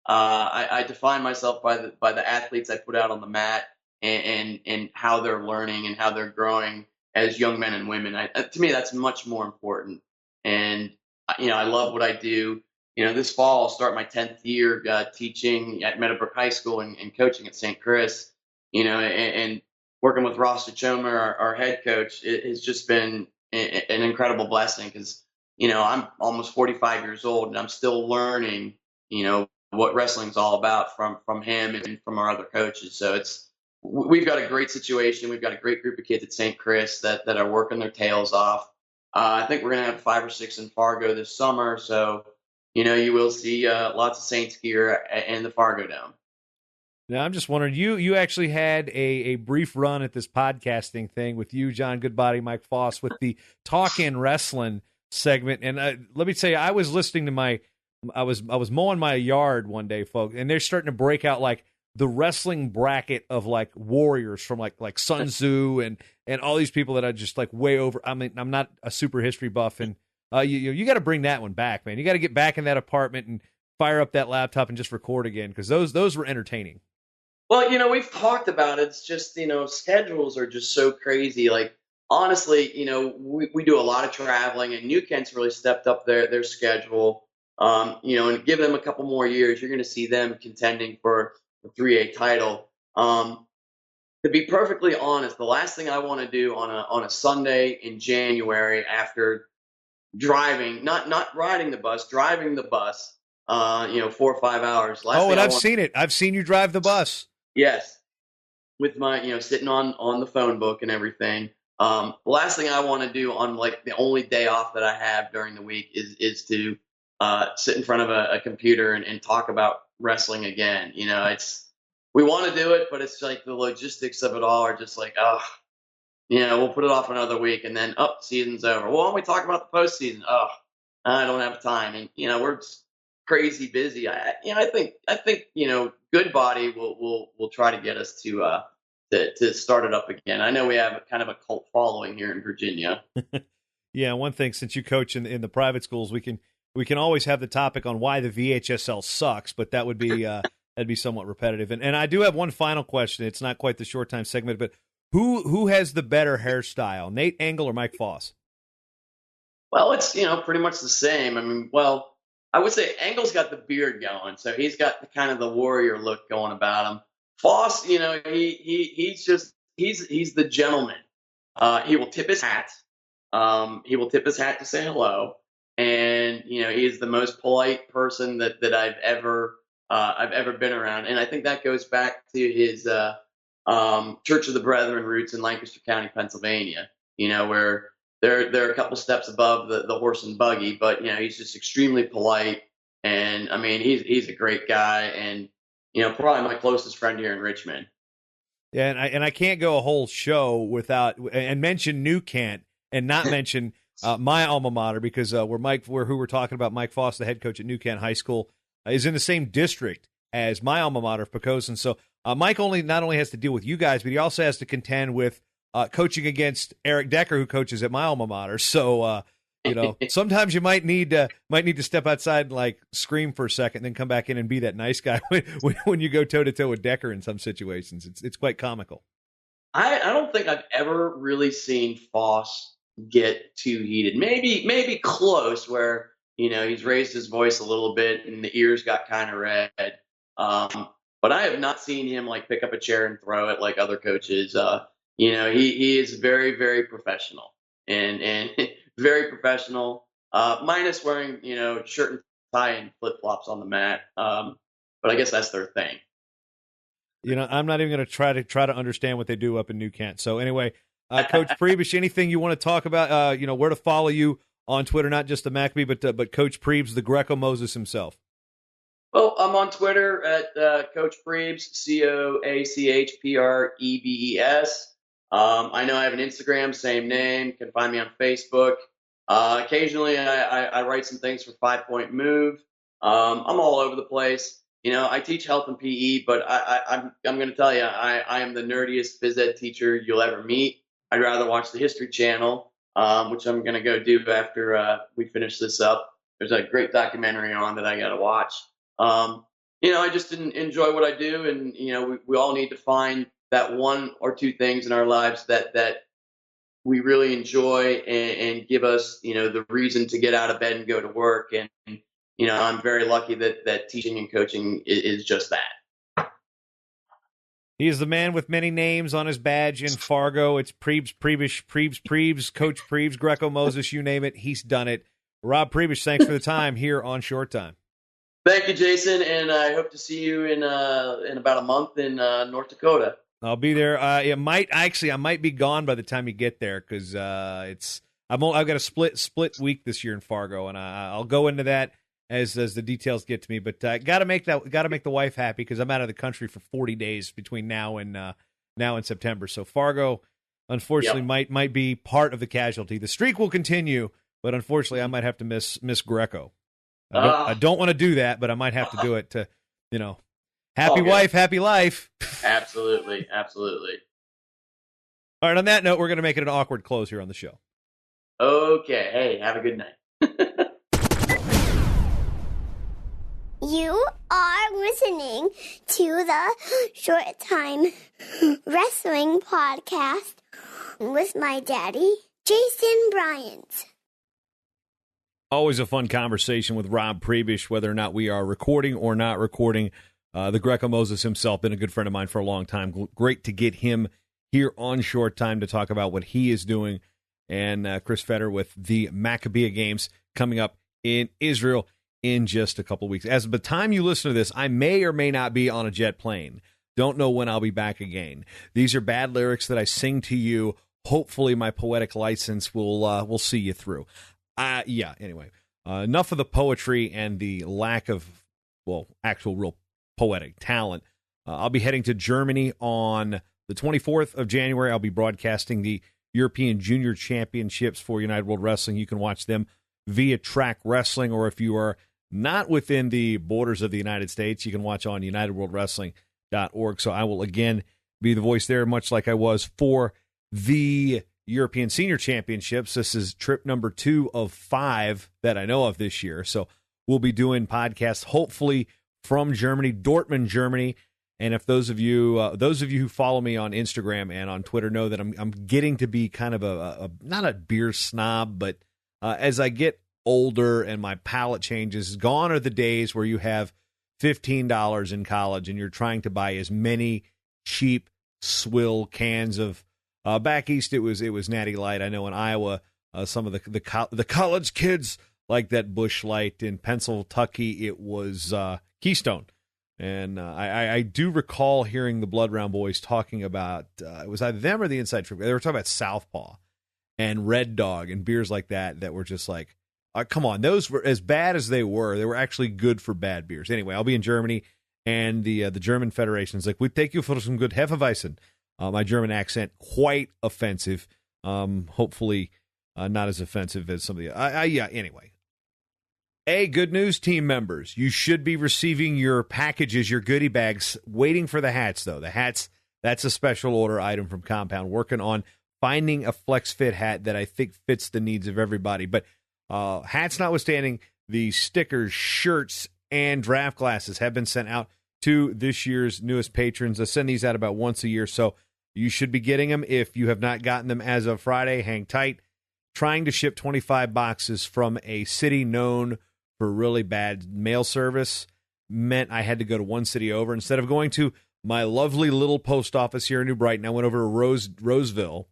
I define myself by the athletes I put out on the mat and how they're learning and how they're growing as young men and women. To me, that's much more important. And I love what I do. This fall I'll start my 10th year teaching at Meadowbrook High School and coaching at St. Chris. And working with Ross Tachoma, our head coach, it has just been an incredible blessing because, I'm almost 45 years old and I'm still learning, what wrestling's all about from him and from our other coaches. So we've got a great situation. We've got a great group of kids at St. Chris that are working their tails off. I think we're going to have 5 or 6 in Fargo this summer. So, you will see lots of Saints gear in the Fargo Dome. Now, I'm just wondering, you actually had a brief run at this podcasting thing with you, John Goodbody, Mike Foss, with the Talk In Wrestling segment. And let me tell you, I was listening to I was mowing my yard one day, folks, and they're starting to break out like the wrestling bracket of like warriors from like Sun Tzu and all these people that are just like way over. I mean, I'm not a super history buff, and you got to bring that one back, man. You got to get back in that apartment and fire up that laptop and just record again because those were entertaining. Well, we've talked about it. It's just, schedules are just so crazy. Like, honestly, we do a lot of traveling, and New Kent's really stepped up their schedule. And give them a couple more years, you're going to see them contending for the 3A title. To be perfectly honest, the last thing I want to do on a Sunday in January after driving, not riding the bus, driving the bus, 4 or 5 hours. I've seen it. I've seen you drive the bus. Yes, with my, sitting on the phone book and everything. The last thing I want to do on like the only day off that I have during the week is to sit in front of a computer and talk about wrestling again. We want to do it, but it's like the logistics of it all are just like, we'll put it off another week, and then season's over. Well, why don't we talk about the postseason? I don't have time, and we're just crazy busy. I think Good Body will try to get us to start it up again. I know we have kind of a cult following here in Virginia. Yeah, one thing, since you coach in the private schools, we can always have the topic on why the VHSL sucks, but that would be that'd be somewhat repetitive. And I do have one final question. It's not quite the short time segment, but who has the better hairstyle, Nate Engel or Mike Foss? Well, it's pretty much the same. I mean, I would say Engel's got the beard going, so he's got the kind of the warrior look going about him. Foss, he's the gentleman. He will tip his hat. He will tip his hat to say hello, and he's the most polite person that I've ever been around. And I think that goes back to his Church of the Brethren roots in Lancaster County, Pennsylvania. Where they're a couple steps above the horse and buggy, but he's just extremely polite. And I mean, he's a great guy, and probably my closest friend here in Richmond. Yeah, and I can't go a whole show without and mention New Kent and not mention my alma mater, because who we're talking about, Mike Foss, the head coach at New Kent High School, is in the same district as my alma mater of Pocosin. So Mike not only has to deal with you guys, but he also has to contend with coaching against Eric Decker, who coaches at my alma mater. So sometimes you might need to step outside and like scream for a second, then come back in and be that nice guy when you go toe to toe with Decker in some situations. It's quite comical. I don't think I've ever really seen Foss get too heated. Maybe close, where he's raised his voice a little bit and the ears got kind of red. But I have not seen him like pick up a chair and throw it like other coaches. He is very, very professional and very professional, minus wearing, shirt and tie and flip flops on the mat. But I guess that's their thing. I'm not even going to try to understand what they do up in New Kent. So anyway, Coach Prebish, anything you want to talk about? Where to follow you on Twitter, not just the Maccabee, but Coach Prebes, the Greco Moses himself. Well, I'm on Twitter at Coach Prebes, CoachPrebes. I know I have an Instagram, same name. You can find me on Facebook. Occasionally, I write some things for 5 Point Move. I'm all over the place. I teach health and PE, but I'm going to tell you, I am the nerdiest phys ed teacher you'll ever meet. I'd rather watch the History Channel, which I'm going to go do after we finish this up. There's a great documentary on that I got to watch. I just didn't enjoy what I do, and we all need to find that one or two things in our lives that we really enjoy and give us the reason to get out of bed and go to work. And I'm very lucky that teaching and coaching is just that. He is the man with many names on his badge in Fargo. It's Prebish, Prebes, Coach Prebes, Greco Moses, you name it, he's done it. Rob Prebish, thanks for the time here on Short Time. Thank you, Jason, and I hope to see you in about a month in North Dakota. I'll be there. I might be gone by the time you get there, because I've got a split week this year in Fargo, and I'll go into that as the details get to me. But got to make the wife happy, because I'm out of the country for 40 days between now and September. So Fargo, unfortunately, might be part of the casualty. The streak will continue, but unfortunately, I might have to miss Greco. I don't want to do that, but I might have to do it to, happy wife, happy life. Absolutely. Absolutely. All right. On that note, we're going to make it an awkward close here on the show. Okay. Hey, have a good night. You are listening to the Short Time Wrestling Podcast with my daddy, Jason Bryant. Always a fun conversation with Rob Prebish, whether or not we are recording or not recording. The Greco Moses himself, been a good friend of mine for a long time. Great to get him here on Short Time to talk about what he is doing. And Chris Fetter with the Maccabiah games coming up in Israel in just a couple of weeks. As of the time you listen to this, I may or may not be on a jet plane. Don't know when I'll be back again. These are bad lyrics that I sing to you. Hopefully my poetic license will see you through. Anyway, enough of the poetry and the lack of, actual real poetic talent. I'll be heading to Germany on the 24th of January. I'll be broadcasting the European Junior Championships for United World Wrestling. You can watch them via Track Wrestling, or if you are not within the borders of the United States, you can watch on UnitedWorldWrestling.org. So I will again be the voice there, much like I was for the European Senior Championships. This is trip number 2 of 5 that I know of this year. So we'll be doing podcasts, hopefully from Germany, Dortmund, Germany. And if those of you who follow me on Instagram and on Twitter know that I'm getting to be kind of a not a beer snob, but as I get older and my palate changes, gone are the days where you have $15 in college and you're trying to buy as many cheap swill cans of. Back east, it was Natty Light. I know in Iowa, some of the college kids like that Busch Light. In Pennsylvania, it was Keystone. And I do recall hearing the Blood Round Boys talking about, it was either them or the Inside Troop. They were talking about Southpaw and Red Dog and beers like that were just like, come on, those were as bad as they were actually good for bad beers. Anyway, I'll be in Germany, and the German Federation is like, we take you for some good Hefeweizen. My German accent, quite offensive. Hopefully not as offensive as some of the... anyway. Good news, team members. You should be receiving your packages, your goodie bags, waiting for the hats, though. The hats, that's a special order item from Compound. Working on finding a flex fit hat that I think fits the needs of everybody. But hats notwithstanding, the stickers, shirts, and draft glasses have been sent out to this year's newest patrons. I send these out about once a year, so you should be getting them. If you have not gotten them as of Friday, hang tight. Trying to ship 25 boxes from a city known for really bad mail service meant I had to go to one city over. Instead of going to my lovely little post office here in New Brighton, I went over to Roseville,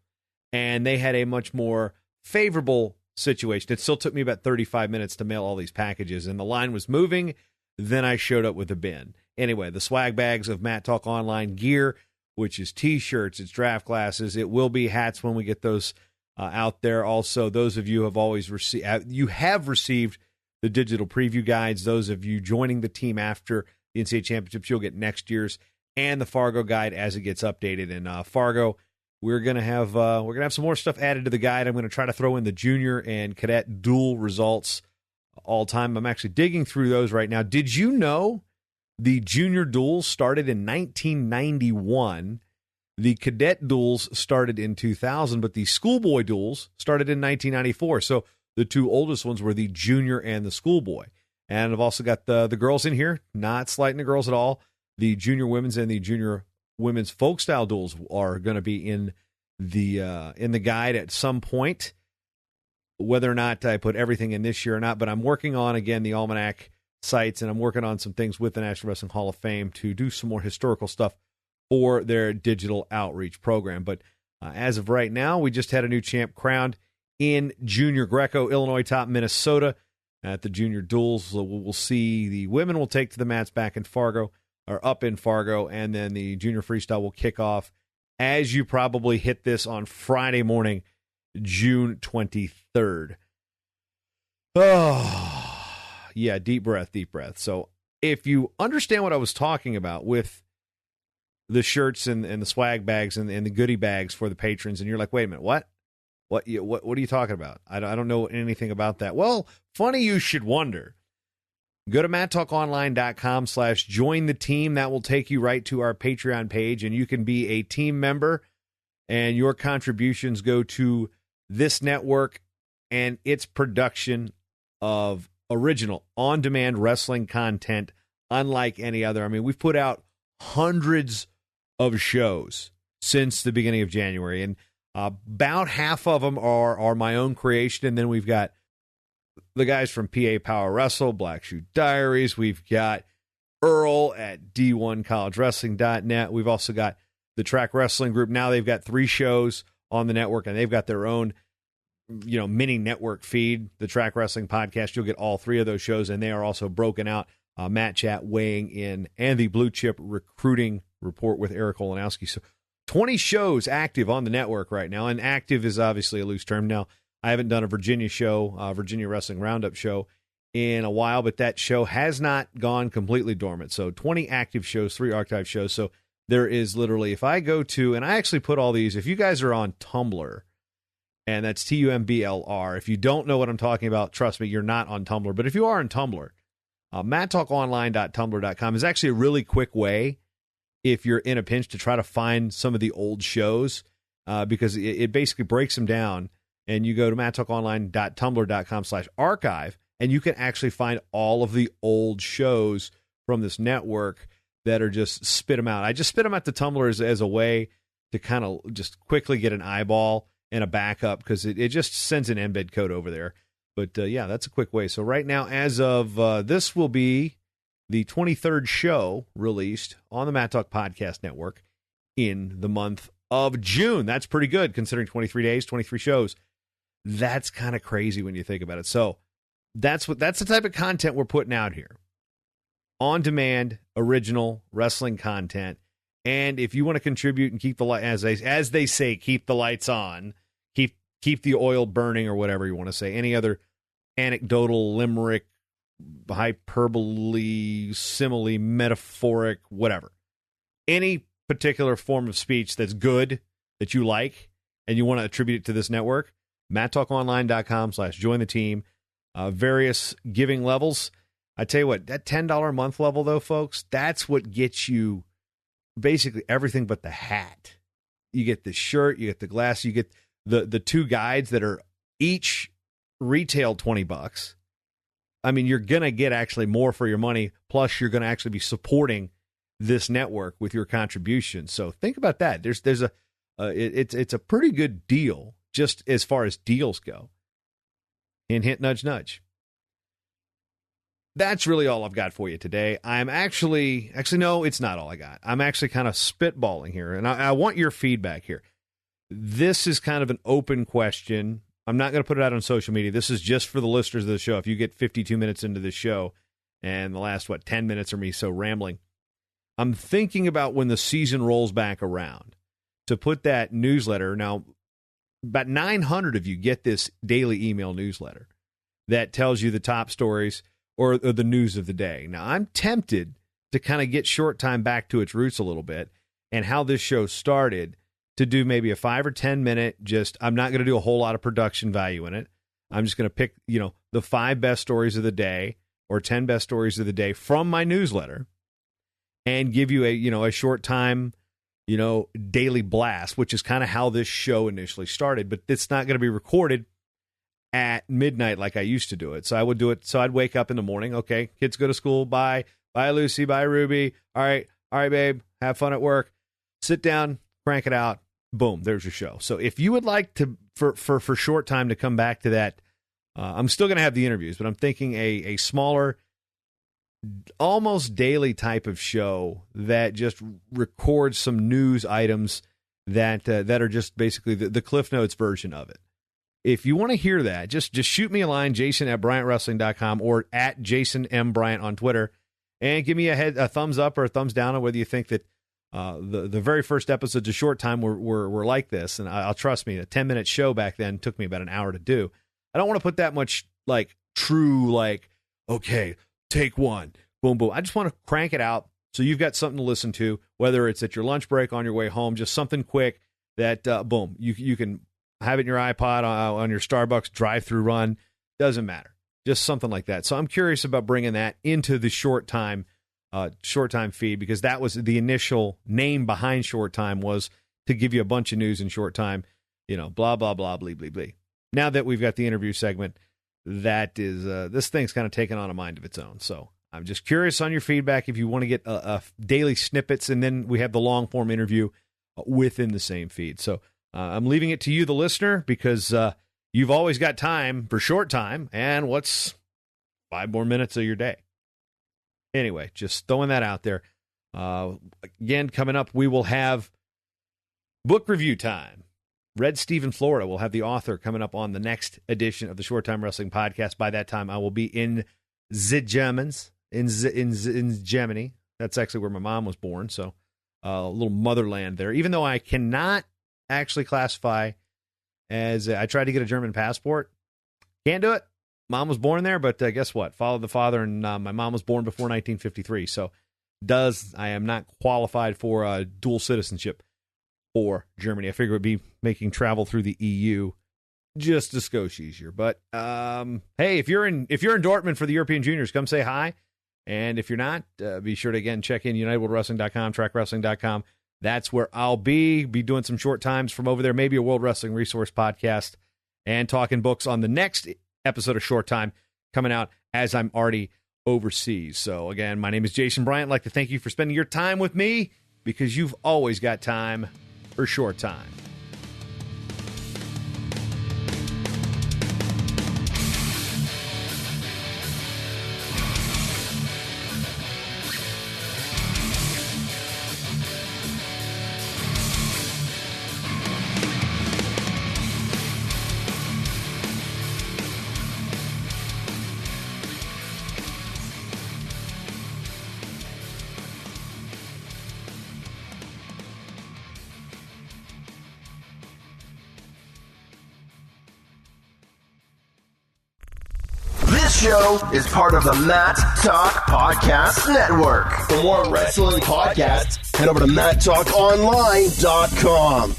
and they had a much more favorable situation. It still took me about 35 minutes to mail all these packages, and the line was moving. Then I showed up with a bin. Anyway, the swag bags of Matt Talk Online gear, which is T-shirts, it's draft glasses. It will be hats when we get those out there. Also, those of you have always received the digital preview guides. Those of you joining the team after the NCAA championships, you'll get next year's, and the Fargo guide as it gets updated. And Fargo, we're gonna have some more stuff added to the guide. I'm gonna try to throw in the junior and cadet dual results all time. I'm actually digging through those right now. Did you know the junior duels started in 1991? The cadet duels started in 2000, but the schoolboy duels started in 1994. So the two oldest ones were the junior and the schoolboy. And I've also got the girls in here, not slighting the girls at all. The junior women's and the junior women's folk style duels are going to be in the guide at some point. Whether or not I put everything in this year or not, but I'm working on, again, the Almanac sites, and I'm working on some things with the National Wrestling Hall of Fame to do some more historical stuff for their digital outreach program. But as of right now, we just had a new champ crowned in Junior Greco, Illinois top Minnesota at the Junior Duels. So we'll see the women will take to the mats back in Fargo, or up in Fargo, and then the Junior Freestyle will kick off, as you probably hit this, on Friday morning, June 23rd. Oh, yeah, deep breath, deep breath. So if you understand what I was talking about with the shirts and the swag bags and the goodie bags for the patrons, and you're like, wait a minute, what are you talking about? I don't know anything about that. Well, funny you should wonder. Go to MattTalkOnline.com/join the team. That will take you right to our Patreon page, and you can be a team member, and your contributions go to this network and its production of original on-demand wrestling content unlike any other. I mean, we've put out hundreds of shows since the beginning of January, and about half of them are my own creation, and then we've got the guys from PA Power Wrestle, Black Shoe Diaries. We've got Earl at D1CollegeWrestling.net. We've also got the Track Wrestling Group. Now they've got 3 shows on the network, and they've got their own, mini network feed, the Track Wrestling Podcast. You'll get all 3 of those shows, and they are also broken out. Matt Chat weighing in, and the Blue Chip Recruiting Report with Eric Olenowski. So 20 shows active on the network right now, and active is obviously a loose term. Now, I haven't done a Virginia show, Virginia Wrestling Roundup show, in a while, but that show has not gone completely dormant. So 20 active shows, 3 archive shows. So there is literally, if I go to, and I actually put all these, if you guys are on Tumblr, and that's TUMBLR, if you don't know what I'm talking about, trust me, you're not on Tumblr. But if you are on Tumblr, MadTalkOnline.tumblr.com is actually a really quick way, if you're in a pinch, to try to find some of the old shows, because it basically breaks them down. And you go to MadTalkOnline.tumblr.com/archive, and you can actually find all of the old shows from this network that are just spit them out. I just spit them out to Tumblr as a way to kind of just quickly get an eyeball and a backup, because it just sends an embed code over there. But yeah, that's a quick way. So right now, as of this will be the 23rd show released on the Matt Talk Podcast Network in the month of June. That's pretty good considering 23 days, 23 shows. That's kind of crazy when you think about it. So that's the type of content we're putting out here. On demand, original wrestling content. And if you want to contribute and keep the light, as they say, keep the lights on, keep the oil burning, or whatever you want to say, any other anecdotal, limerick, hyperbole, simile, metaphoric, whatever. Any particular form of speech that's good, that you like, and you want to attribute it to this network, MadTalkOnline.com/join the team. Various giving levels. I tell you what, that $10 a month level, though, folks, that's what gets you basically everything but the hat. You get the shirt, you get the glass, you get the 2 guides that are each retail $20. I mean, you're going to get actually more for your money, plus you're going to actually be supporting this network with your contribution. So think about that. It's a pretty good deal, just as far as deals go. Hint, hint, nudge, nudge. That's really all I've got for you today. I'm actually, no, it's not all I got. I'm actually kind of spitballing here, and I want your feedback here. This is kind of an open question. I'm not going to put it out on social media. This is just for the listeners of the show. If you get 52 minutes into this show, and the last, 10 minutes are me so rambling, I'm thinking about when the season rolls back around to put that newsletter. Now, about 900 of you get this daily email newsletter that tells you the top stories or the news of the day. Now, I'm tempted to kind of get Short Time back to its roots a little bit, and how this show started, to do maybe a 5 or 10 minute, I'm not going to do a whole lot of production value in it. I'm just going to pick, the 5 best stories of the day or 10 best stories of the day from my newsletter, and give you a Short Time, daily blast, which is kind of how this show initially started. But it's not going to be recorded at midnight like I used to do it. So I would do it. So I'd wake up in the morning. Okay, kids go to school. Bye, Lucy. Bye, Ruby. All right, babe. Have fun at work. Sit down, crank it out. Boom, there's your show. So if you would like to, for Short Time to come back to that, I'm still going to have the interviews, but I'm thinking a smaller, almost daily type of show that just records some news items that are just basically the Cliff Notes version of it. If you want to hear that, just shoot me a line, Jason@BryantWrestling.com, or at Jason M. Bryant on Twitter, and give me a thumbs up or a thumbs down on whether you think that the very first episodes of Short Time were like this. And I'll trust me, a 10-minute show back then took me about an hour to do. I don't want to put that much okay, take one, boom, boom. I just want to crank it out so you've got something to listen to, whether it's at your lunch break, on your way home, just something quick that, boom, you can have it in your iPod, on your Starbucks drive-through run. Doesn't matter. Just something like that. So I'm curious about bringing that into the Short Time feed, because that was the initial name behind Short Time, was to give you a bunch of news in short time, blah, blah, blah, blee, blee, blee. Now that we've got the interview segment, that is, this thing's kind of taken on a mind of its own. So I'm just curious on your feedback if you want to get daily snippets, and then we have the long-form interview within the same feed. So I'm leaving it to you, the listener, because you've always got time for short time, and what's 5 more minutes of your day? Anyway, just throwing that out there. Again, coming up, we will have book review time. Red Steve in Florida will have the author coming up on the next edition of the Short Time Wrestling Podcast. By that time, I will be in the Germans, in Germany. That's actually where my mom was born, so a little motherland there. Even though I cannot actually classify as I tried to get a German passport, can't do it. Mom was born there, but guess what? Followed the father, and my mom was born before 1953. So I am not qualified for dual citizenship for Germany. I figure it would be making travel through the EU just a skosh easier. But hey, if you're in Dortmund for the European Juniors, come say hi. And if you're not, be sure to again check in UnitedWorldWrestling.com, TrackWrestling.com. That's where I'll be doing some short times from over there, maybe a World Wrestling Resource podcast, and talking books on the next episode of Short Time coming out as I'm already overseas. So again, my name is Jason Bryant. I'd like to thank you for spending your time with me, because you've always got time for Short Time. Show is part of the Matt Talk Podcast Network. For more wrestling podcasts, head over to MattTalkOnline.com.